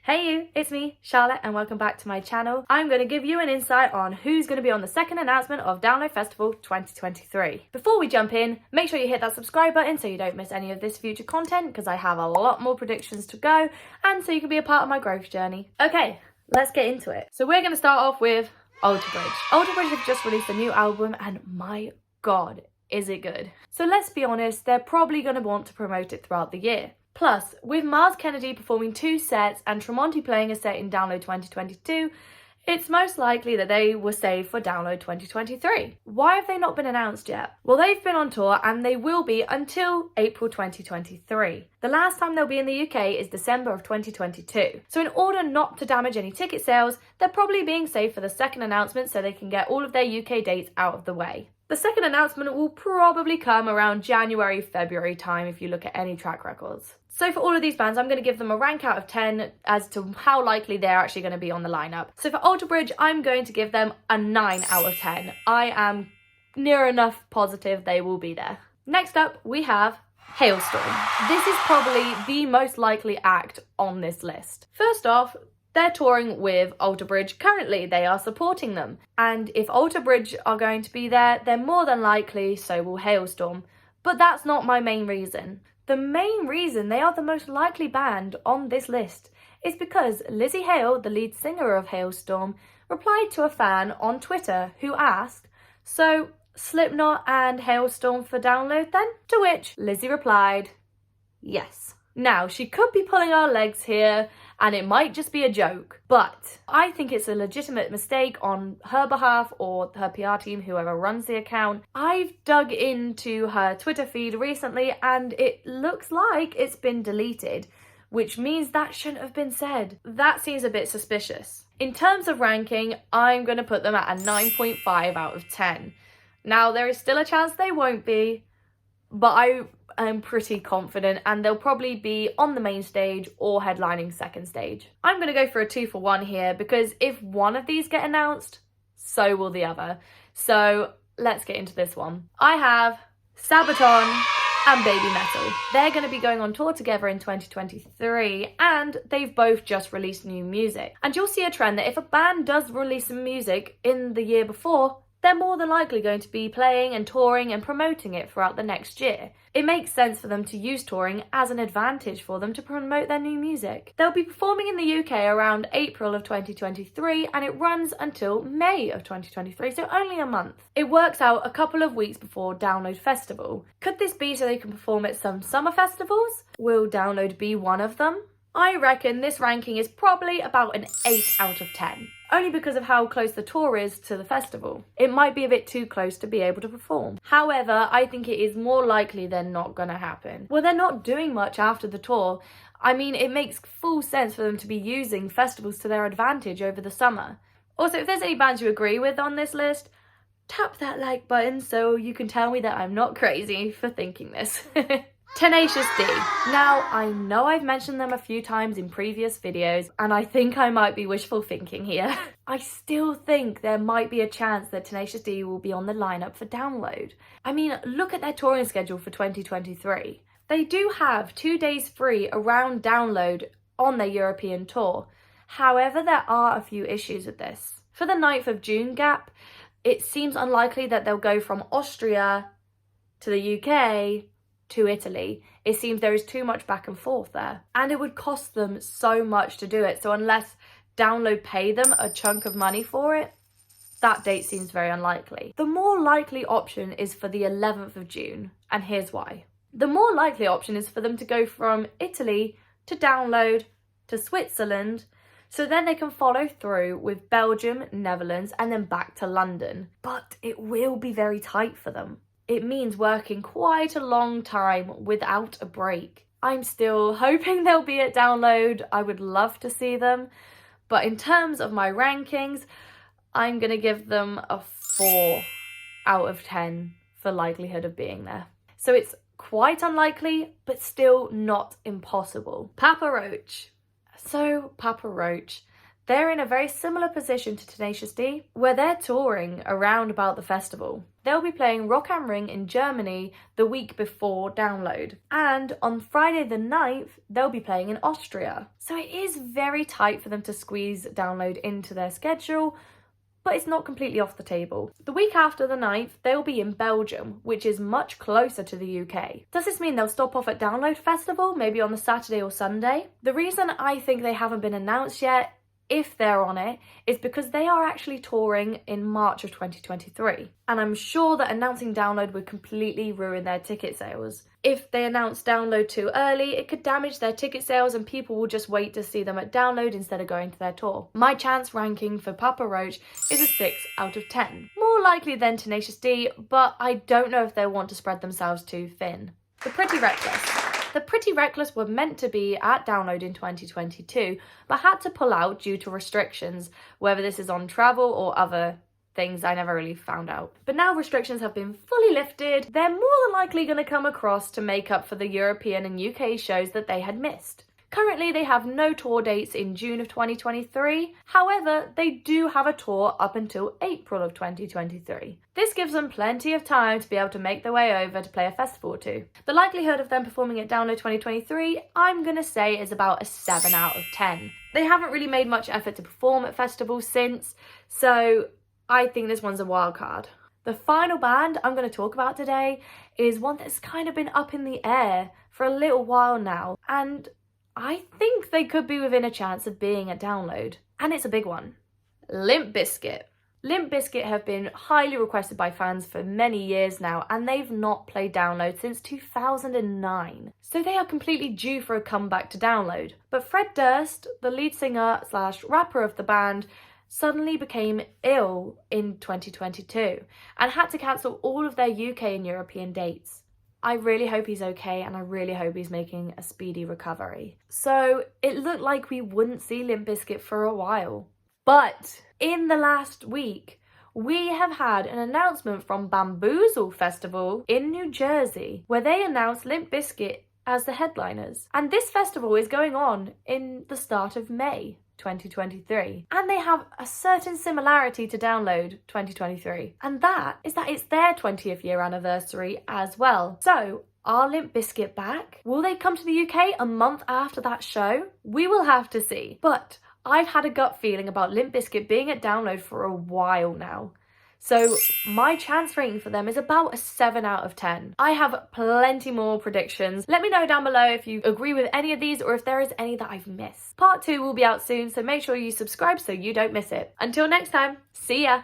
Hey you, it's me, Charlotte, and welcome back to my channel. I'm going to give you an insight on who's going to be on the second announcement of Download Festival 2023. Before we jump in, make sure you hit that subscribe button so you don't miss any of this future content, because I have a lot more predictions to go, and so you can be a part of my growth journey. Okay, let's get into it. So we're going to start off with Alter Bridge. Alter Bridge have just released a new album, and my god, is it good. So let's be honest, they're probably going to want to promote it throughout the year. Plus, with Mars Kennedy performing 2 sets and Tremonti playing a set in Download 2022, it's most likely that they were saved for Download 2023. Why have they not been announced yet? Well, they've been on tour and they will be until April 2023. The last time they'll be in the UK is December of 2022. So in order not to damage any ticket sales, they're probably being saved for the second announcement so they can get all of their UK dates out of the way. The second announcement will probably come around January, February time if you look at any track records. So for all of these bands, I'm going to give them a rank out of 10 as to how likely they're actually going to be on the lineup. So for Alter Bridge, I'm going to give them a 9 out of 10. I am near enough positive they will be there. Next up, we have Halestorm. This is probably the most likely act on this list. First off, they're touring with Alter Bridge currently. They are supporting them. And if Alter Bridge are going to be there, then more than likely so will Halestorm. But that's not my main reason. The main reason they are the most likely band on this list is because Lzzy Hale, the lead singer of Halestorm, replied to a fan on Twitter who asked, "So, Slipknot and Halestorm for Download then?" To which Lzzy replied, "Yes." Now, she could be pulling our legs here, and it might just be a joke, but I think it's a legitimate mistake on her behalf or her PR team, whoever runs the account. I've dug into her Twitter feed recently, and it looks like it's been deleted, which means that shouldn't have been said. That seems a bit suspicious. In terms of ranking, I'm going to put them at a 9.5 out of 10. Now, there is still a chance they won't be, but I'm pretty confident, and they'll probably be on the main stage or headlining second stage. I'm going to go for a 2 for 1 here, because if one of these get announced, so will the other. So let's get into this one. I have Sabaton and Babymetal. They're going to be going on tour together in 2023, and they've both just released new music. And you'll see a trend that if a band does release some music in the year before, they're more than likely going to be playing and touring and promoting it throughout the next year. It makes sense for them to use touring as an advantage for them to promote their new music. They'll be performing in the UK around April of 2023, and it runs until May of 2023, so only a month. It works out a couple of weeks before Download Festival. Could this be so they can perform at some summer festivals? Will Download be one of them? I reckon this ranking is probably about an 8 out of 10. Only because of how close the tour is to the festival. It might be a bit too close to be able to perform. However, I think it is more likely they're not going to happen. Well, they're not doing much after the tour. I mean, it makes full sense for them to be using festivals to their advantage over the summer. Also, if there's any bands you agree with on this list, tap that like button so you can tell me that I'm not crazy for thinking this. Tenacious D. Now, I know I've mentioned them a few times in previous videos, and I think I might be wishful thinking here. I still think there might be a chance that Tenacious D will be on the lineup for Download. I mean, look at their touring schedule for 2023. They do have 2 days free around Download on their European tour. However, there are a few issues with this. For the 9th of June gap, it seems unlikely that they'll go from Austria to the UK to Italy. It seems there is too much back and forth there, and it would cost them so much to do it. So unless Download pay them a chunk of money for it, that date seems very unlikely. The more likely option is for the 11th of June, and here's why. The more likely option is for them to go from Italy to Download to Switzerland, so then they can follow through with Belgium, Netherlands, and then back to London. But it will be very tight for them. It means working quite a long time without a break. I'm still hoping they'll be at Download. I would love to see them. But in terms of my rankings, I'm going to give them a 4 out of 10 for likelihood of being there. So it's quite unlikely, but still not impossible. Papa Roach. So Papa Roach, They're in a very similar position to Tenacious D, where they're touring around about the festival. They'll be playing Rock am Ring in Germany the week before Download. And on Friday the 9th, they'll be playing in Austria. So it is very tight for them to squeeze Download into their schedule, but it's not completely off the table. The week after the 9th, they'll be in Belgium, which is much closer to the UK. Does this mean they'll stop off at Download Festival, maybe on the Saturday or Sunday? The reason I think they haven't been announced yet, if they're on it, is because they are actually touring in March of 2023. And I'm sure that announcing Download would completely ruin their ticket sales. If they announce Download too early, it could damage their ticket sales and people will just wait to see them at Download instead of going to their tour. My chance ranking for Papa Roach is a 6 out of 10. More likely than Tenacious D, but I don't know if they want to spread themselves too thin. The Pretty Reckless. The Pretty Reckless were meant to be at Download in 2022, but had to pull out due to restrictions, whether this is on travel or other things I never really found out. But now restrictions have been fully lifted, they're more than likely going to come across to make up for the European and UK shows that they had missed. Currently, they have no tour dates in June of 2023. However, they do have a tour up until April of 2023. This gives them plenty of time to be able to make their way over to play a festival or two. The likelihood of them performing at Download 2023, I'm going to say, is about a 7 out of 10. They haven't really made much effort to perform at festivals since, so I think this one's a wild card. The final band I'm going to talk about today is one that's kind of been up in the air for a little while now, and I think they could be within a chance of being at Download. And it's a big one. Limp Bizkit. Limp Bizkit have been highly requested by fans for many years now, and they've not played Download since 2009. So they are completely due for a comeback to Download. But Fred Durst, the lead singer / rapper of the band, suddenly became ill in 2022 and had to cancel all of their UK and European dates. I really hope he's okay, and I really hope he's making a speedy recovery. So it looked like we wouldn't see Limp Bizkit for a while. But in the last week, we have had an announcement from Bamboozle Festival in New Jersey, where they announced Limp Bizkit as the headliners. And this festival is going on in the start of May 2023. And they have a certain similarity to Download 2023. And that is that it's their 20th year anniversary as well. So, are Limp Bizkit back? Will they come to the UK a month after that show? We will have to see. But I've had a gut feeling about Limp Bizkit being at Download for a while now. So my chance rating for them is about a 7 out of 10. I have plenty more predictions. Let me know down below if you agree with any of these or if there is any that I've missed. Part 2 will be out soon, so make sure you subscribe so you don't miss it. Until next time, see ya!